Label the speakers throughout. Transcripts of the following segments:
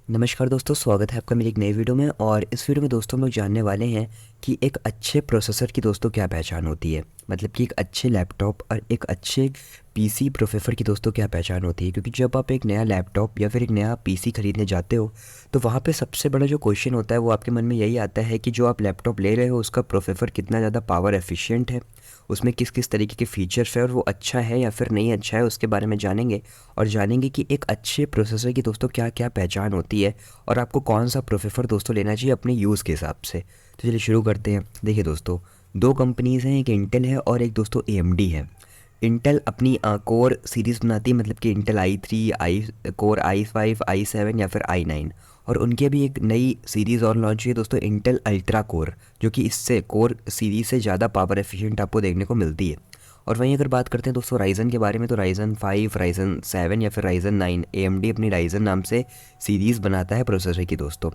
Speaker 1: नमस्कार दोस्तों, स्वागत है आपका मेरी एक नई वीडियो में। और इस वीडियो में दोस्तों हम लोग जानने वाले हैं कि एक अच्छे प्रोसेसर की दोस्तों क्या पहचान होती है। मतलब कि एक अच्छे लैपटॉप और एक अच्छे पीसी प्रोसेसर की दोस्तों क्या पहचान होती है। क्योंकि जब आप एक नया लैपटॉप या फिर एक नया पीसी खरीदने जाते हो तो वहाँ पे सबसे बड़ा जो क्वेश्चन होता है वो आपके मन में यही आता है कि जो आप लैपटॉप ले रहे हो उसका प्रोसेसर कितना ज़्यादा पावर एफिशिएंट है, उसमें किस किस तरीके के फ़ीचर्स है और वो अच्छा है या फिर नहीं अच्छा है, उसके बारे में जानेंगे। और जानेंगे कि एक अच्छे प्रोसेसर की दोस्तों क्या क्या पहचान होती है और आपको कौन सा प्रोसेसर दोस्तों लेना चाहिए अपने यूज़ के हिसाब से। तो चलिए शुरू करते हैं। देखिए दोस्तों, दो कंपनीज़ हैं, एक इंटेल है और एक दोस्तों एएमडी है। इंटेल अपनी कोर सीरीज़ बनाती है, मतलब कि Intel i3, core i5, i7 या फिर i9। और उनकी अभी एक नई सीरीज़ और लॉन्च हुई है दोस्तों, इंटेल अल्ट्रा कोर, जो कि इससे कोर सीरीज़ से ज़्यादा पावर एफिशिएंट आपको देखने को मिलती है। और वहीं अगर बात करते हैं दोस्तों राइज़न के बारे में, तो राइज़न 5, राइज़न 7 या फिर राइज़न 9, एएमडी अपनी राइज़न नाम से सीरीज़ बनाता है प्रोसेसर की दोस्तों।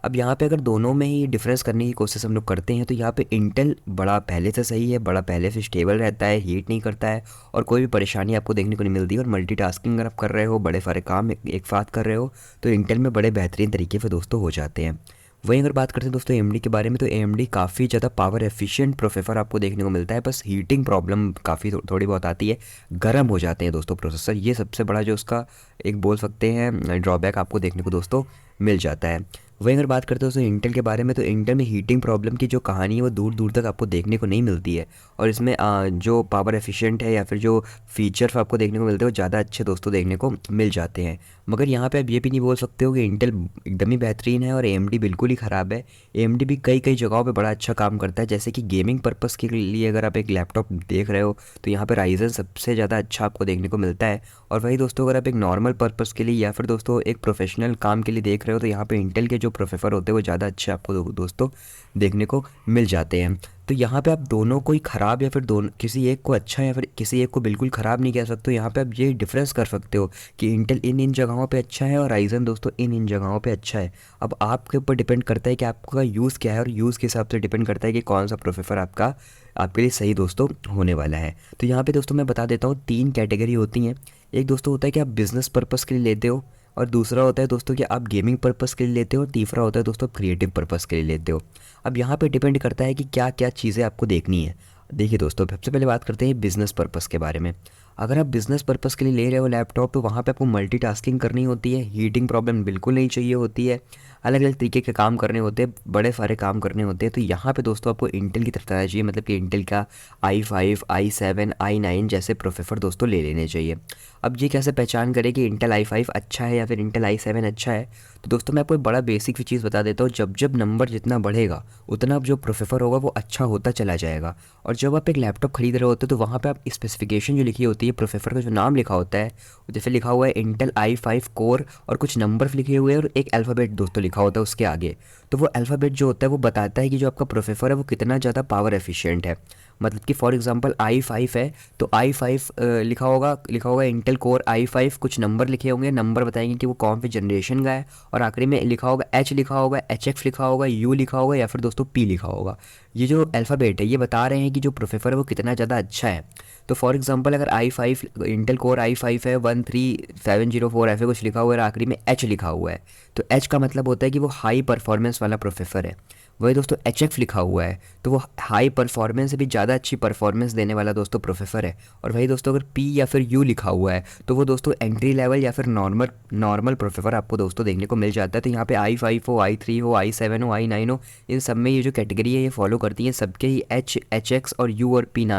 Speaker 1: अब यहाँ पे अगर दोनों में ही डिफरेंस करने की कोशिश हम लोग करते हैं तो यहाँ पे इंटेल बड़ा पहले से सही है, बड़ा पहले से स्टेबल रहता है, हीट नहीं करता है और कोई भी परेशानी आपको देखने को नहीं मिलती। और मल्टीटास्किंग अगर आप कर रहे हो, बड़े सारे काम एक साथ कर रहे हो, तो इंटेल में बड़े बेहतरीन तरीके से दोस्तों हो जाते हैं। वहीं अगर बात करते हैं दोस्तों एएमडी के बारे में, तो एएमडी काफ़ी ज़्यादा पावर एफिशिएंट प्रोसेसर आपको देखने को मिलता है। बस हीटिंग प्रॉब्लम काफ़ी थोड़ी बहुत आती है, गर्म हो जाते हैं दोस्तों प्रोसेसर। ये सबसे बड़ा जो उसका एक बोल सकते हैं ड्रॉबैक आपको देखने को दोस्तों मिल जाता है। वहीं अगर बात करते हैं दोस्तों इंटेल के बारे में, तो इंटेल में हीटिंग प्रॉब्लम की जो कहानी है वो दूर दूर तक आपको देखने को नहीं मिलती है। और इसमें जो पावर एफिशिएंट है या फिर जो फीचर्स आपको देखने को मिलते हैं वो ज़्यादा अच्छे दोस्तों देखने को मिल जाते हैं। मगर यहाँ पे आप ये भी नहीं बोल सकते हो कि इंटेल एकदम ही बेहतरीन है और एएमडी बिल्कुल ही ख़राब है। एएमडी भी कई कई जगहों पे बड़ा अच्छा काम करता है। जैसे कि गेमिंग पर्पज़ के लिए अगर आप एक लैपटॉप देख रहे हो तो यहाँ पे राइज़न सबसे ज़्यादा अच्छा आपको देखने को मिलता है। और वही दोस्तों अगर आप एक नॉर्मल पर्पज़ के लिए या फिर दोस्तों एक प्रोफेशनल काम के लिए देख रहे हो तो यहाँ पे इंटेल के जो प्रोसेसर होते हैं वो ज़्यादा अच्छे आपको दोस्तों देखने को मिल जाते हैं। तो यहाँ पे आप दोनों को ही ख़राब या फिर दोनों किसी एक को अच्छा या फिर किसी एक को बिल्कुल ख़राब नहीं कह सकते हो। यहाँ पे आप ये डिफरेंस कर सकते हो कि इंटेल इन इन जगहों पे अच्छा है और राइज़न दोस्तों इन इन जगहों पे अच्छा है। अब आपके ऊपर डिपेंड करता है कि आपका यूज़ क्या है और यूज़ के हिसाब से डिपेंड करता है कि कौन सा प्रोसेसर आपका आपके लिए सही दोस्तों होने वाला है। तो यहाँ पे दोस्तों मैं बता देता हूँ, 3 कैटेगरी होती हैं। एक दोस्तों होता है कि आप बिज़नेस पर्पज़ के लिए लेते हो, और दूसरा होता है दोस्तों कि आप गेमिंग पर्पज़ के लिए लेते हो, और तीसरा होता है दोस्तों क्रिएटिव पर्पज़ के लिए लेते हो। अब यहाँ पे डिपेंड करता है कि क्या क्या चीज़ें आपको देखनी है। देखिए दोस्तों, सबसे पहले बात करते हैं बिज़नेस पर्पज़ के बारे में। अगर आप बिज़नेस पर्पज़ के लिए ले रहे हो लैपटॉप तो वहाँ पे आपको मल्टीटास्किंग करनी होती है, हीटिंग प्रॉब्लम बिल्कुल नहीं चाहिए होती है, अलग अलग तरीके के काम करने होते हैं, बड़े सारे काम करने होते हैं। तो यहाँ पे दोस्तों आपको इंटेल की तरफ आना चाहिए, मतलब कि इंटेल का i5, i7, i9 जैसे प्रोसेसर दोस्तों ले लेने चाहिए। अब ये कैसे पहचान करें कि इंटेल i5 अच्छा है या फिर इंटेल i7 अच्छा है, तो दोस्तों मैं आपको एक बड़ा बेसिक सी चीज़ बता देता हूँ। जब जब नंबर जितना बढ़ेगा उतना जो प्रोसेसर होगा वो अच्छा होता चला जाएगा। और जब आप एक लैपटॉप खरीद रहे होते हो तो वहाँ पे आप स्पेसिफिकेशन जो लिखी होती है, प्रोसेसर का जो नाम लिखा होता है, जैसे लिखा हुआ है इंटेल i5 कोर और कुछ नंबर्स लिखे हुए हैं और एक अल्फ़ाबेट दोस्तों लिखा होता है उसके आगे, तो वो अल्फ़ाबेट जो होता है वो बताता है कि जो आपका प्रोसेसर है वो कितना ज़्यादा पावर एफिशिएंट है। मतलब कि फॉर एग्जांपल i5 है तो i5 लिखा होगा इंटेल कोर i5, कुछ नंबर लिखे होंगे, नंबर बताएंगे कि वो कौन से जनरेशन का है, और आखिरी में लिखा होगा एच, लिखा होगा HX, लिखा होगा यू, लिखा होगा या फिर दोस्तों पी लिखा होगा। ये जो अल्फ़ाबेट है ये बता रहे हैं कि जो प्रोसेसर है वो कितना ज़्यादा अच्छा है। तो फॉर एग्जांपल अगर i5 इंटेल कोर i5 है 13704 ऐसे कुछ लिखा हुआ है और आखिरी में एच लिखा हुआ है, तो एच का मतलब होता है कि वो हाई परफॉर्मेंस वाला प्रोसेसर है। वही दोस्तों HX लिखा हुआ है तो वो हाई परफॉर्मेंस से भी ज़्यादा अच्छी परफॉर्मेंस देने वाला दोस्तों प्रोसेसर है। और वही दोस्तों अगर P या फिर U लिखा हुआ है तो वो दोस्तों एंट्री लेवल या फिर नॉर्मल प्रोसेसर आपको दोस्तों देखने को मिल जाता है। तो यहाँ पे i5 हो, i3 हो, i7 हो, i9 हो, इन सब में ये जो कैटेगरी है ये फॉलो करती है, सबके ही HX और U और P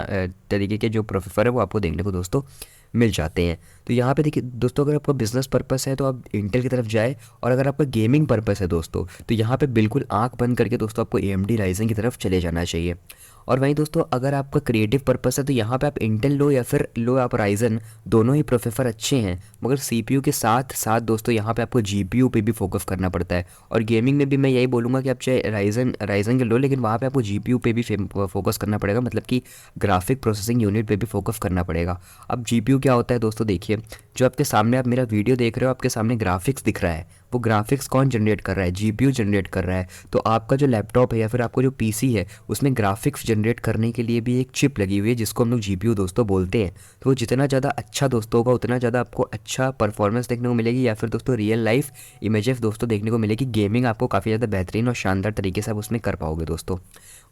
Speaker 1: तरीके के जो प्रोसेसर है वो आपको देखने को दोस्तों मिल जाते हैं। तो यहाँ पे देखिए दोस्तों, अगर आपका बिज़नेस पर्पस है तो आप इंटेल की तरफ जाए, और अगर आपका गेमिंग पर्पस है दोस्तों तो यहाँ पे बिल्कुल आंख बंद करके दोस्तों आपको AMD राइज़न की तरफ चले जाना चाहिए। और वहीं दोस्तों अगर आपका क्रिएटिव पर्पस है तो यहाँ पे आप इंटेल लो या फिर लो आप राइज़न, दोनों ही प्रोसेसर अच्छे हैं, मगर CPU के साथ साथ दोस्तों यहाँ पे आपको GPU पे भी फोकस करना पड़ता है। और गेमिंग में भी मैं यही बोलूँगा कि आप चाहे राइज़न के लो, लेकिन वहाँ पे आपको GPU पे भी फोकस करना पड़ेगा, मतलब कि ग्राफिक प्रोसेसिंग यूनिट पे भी फोकस करना पड़ेगा। अब GPU क्या होता है दोस्तों, देखिए जो आपके सामने आप मेरा वीडियो देख रहे हो, आपके सामने ग्राफिक्स दिख रहा है, वो ग्राफिक्स कौन जनरेट कर रहा है, जीपीयू जनरेट कर रहा है। तो आपका जो लैपटॉप है या फिर आपको जो पीसी है उसमें ग्राफिक्स जनरेट करने के लिए भी एक चिप लगी हुई है जिसको हम लोग जीपीयू दोस्तों बोलते हैं। तो वो जितना ज़्यादा अच्छा दोस्तों होगा उतना ज़्यादा आपको अच्छा परफॉर्मेंस देखने को मिलेगी, या फिर दोस्तों रियल लाइफ इमेजेस दोस्तों देखने को मिलेगी। गेमिंग आपको काफ़ी ज़्यादा बेहतरीन और शानदार तरीके से आप उसमें कर पाओगे दोस्तों।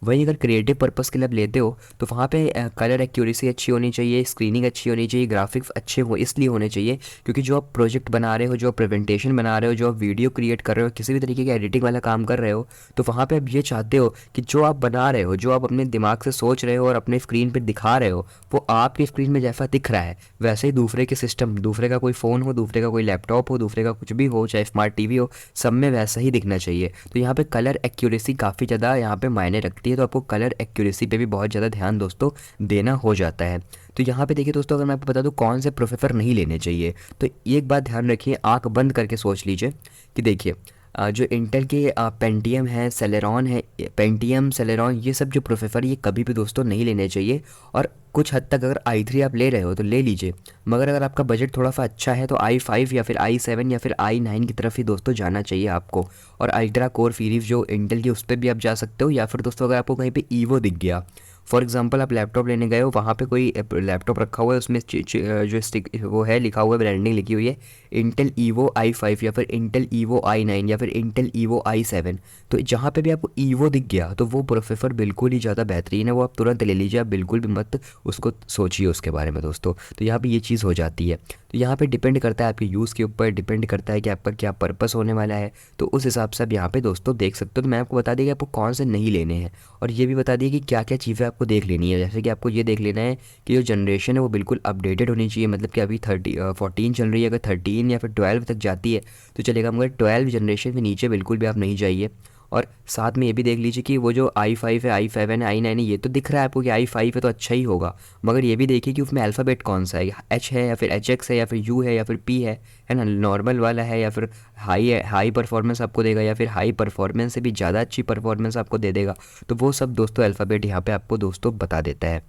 Speaker 1: वहीं अगर क्रिएटिव पर्पस के लिए आप लेते हो तो वहाँ पे कलर एक्यूरेसी अच्छी होनी चाहिए, स्क्रीनिंग अच्छी होनी चाहिए, ग्राफिक्स अच्छे हो इसलिए होने चाहिए क्योंकि जो आप प्रोजेक्ट बना रहे हो, जो आप प्रेजेंटेशन बना रहे हो, जो आप वीडियो क्रिएट कर रहे हो, किसी भी तरीके का एडिटिंग वाला काम कर रहे हो, तो वहाँ पे आप ये चाहते हो कि जो आप बना रहे हो, जो आप अपने दिमाग से सोच रहे हो और अपने स्क्रीन पर दिखा रहे हो, वो आपकी स्क्रीन में जैसा दिख रहा है वैसे ही दूसरे के सिस्टम, दूसरे का कोई फ़ोन हो, दूसरे का कोई लैपटॉप हो, दूसरे का कुछ भी हो, चाहे स्मार्ट टीवी हो, सब में वैसा ही दिखना चाहिए। तो यहाँ पे कलर एक्यूरेसी काफ़ी ज़्यादा यहाँ पे मायने रखती है। तो आपको कलर एक्यूरेसी पे भी बहुत ज़्यादा ध्यान दोस्तों देना हो जाता है। तो यहाँ पे देखिए दोस्तों, अगर मैं आपको बता दूँ कौन से प्रोसेसर नहीं लेने चाहिए, तो एक बात ध्यान रखिए, आंख बंद करके सोच लीजिए कि देखिए जो इंटेल के पेंटियम है, सेलेरॉन है, पेंटियम सेलेरॉन, ये सब जो प्रोसेसर ये कभी भी दोस्तों नहीं लेने चाहिए। और कुछ हद तक अगर i3 आप ले रहे हो तो ले लीजिए, मगर अगर आपका बजट थोड़ा सा अच्छा है तो i5 या फिर i7 या फिर i9 की तरफ ही दोस्तों जाना चाहिए आपको। और अल्ट्रा कोर सीरीज़ जो इंटेल की उस पर भी आप जा सकते हो, या फिर दोस्तों अगर आपको कहीं पे ईवो दिख गया, फॉर एग्जांपल आप लैपटॉप लेने गए हो, वहाँ पे कोई लैपटॉप रखा हुआ है, उसमें जो स्टिक वो है लिखा हुआ है, ब्रांडिंग लिखी हुई है इंटेल ईवो i5 या फिर इंटेल ईवो i9 या फिर इंटेल ईवो i7, तो जहाँ पे भी आपको ईवो दिख गया तो वो प्रोसेसर बिल्कुल ही ज़्यादा बेहतरीन है, वो आप तुरंत ले लीजिए, आप बिल्कुल भी मत उसको सोचिए उसके बारे में दोस्तों। तो यहाँ पे ये चीज़ हो जाती है। तो यहाँ पे डिपेंड करता है आपके यूज़ के ऊपर, डिपेंड करता है कि आपका क्या पर्पस होने वाला है। तो उस हिसाब से आप यहाँ पे दोस्तों देख सकते हो। तो मैं आपको बता दिया कि आपको कौन से नहीं लेने हैं, और ये भी बता दिया कि क्या क्या चीज़ें आपको देख लेनी है। जैसे कि आपको ये देख लेना है कि जो जनरेशन है वो बिल्कुल अपडेटेड होनी चाहिए, मतलब कि अभी 14 चल रही है, अगर 13 या फिर 12 तक जाती है तो चलेगा, मगर 12 जनरेशन के नीचे बिल्कुल भी आप नहीं जाइए। और साथ में ये भी देख लीजिए कि वो जो i5 है, i7 है, i9 है, ये तो दिख रहा है आपको कि i5 है तो अच्छा ही होगा, मगर ये भी देखिए कि उसमें अल्फ़ाबेट कौन सा है, H है या फिर HX है या फिर U है या फिर P है ना, नॉर्मल वाला है या फिर हाई है, हाई परफॉर्मेंस आपको देगा या फिर हाई परफॉर्मेंस से भी ज़्यादा अच्छी परफॉर्मेंस आपको दे देगा। तो वो सब दोस्तों अल्फ़ाबेट यहाँ पे आपको दोस्तों बता देता है।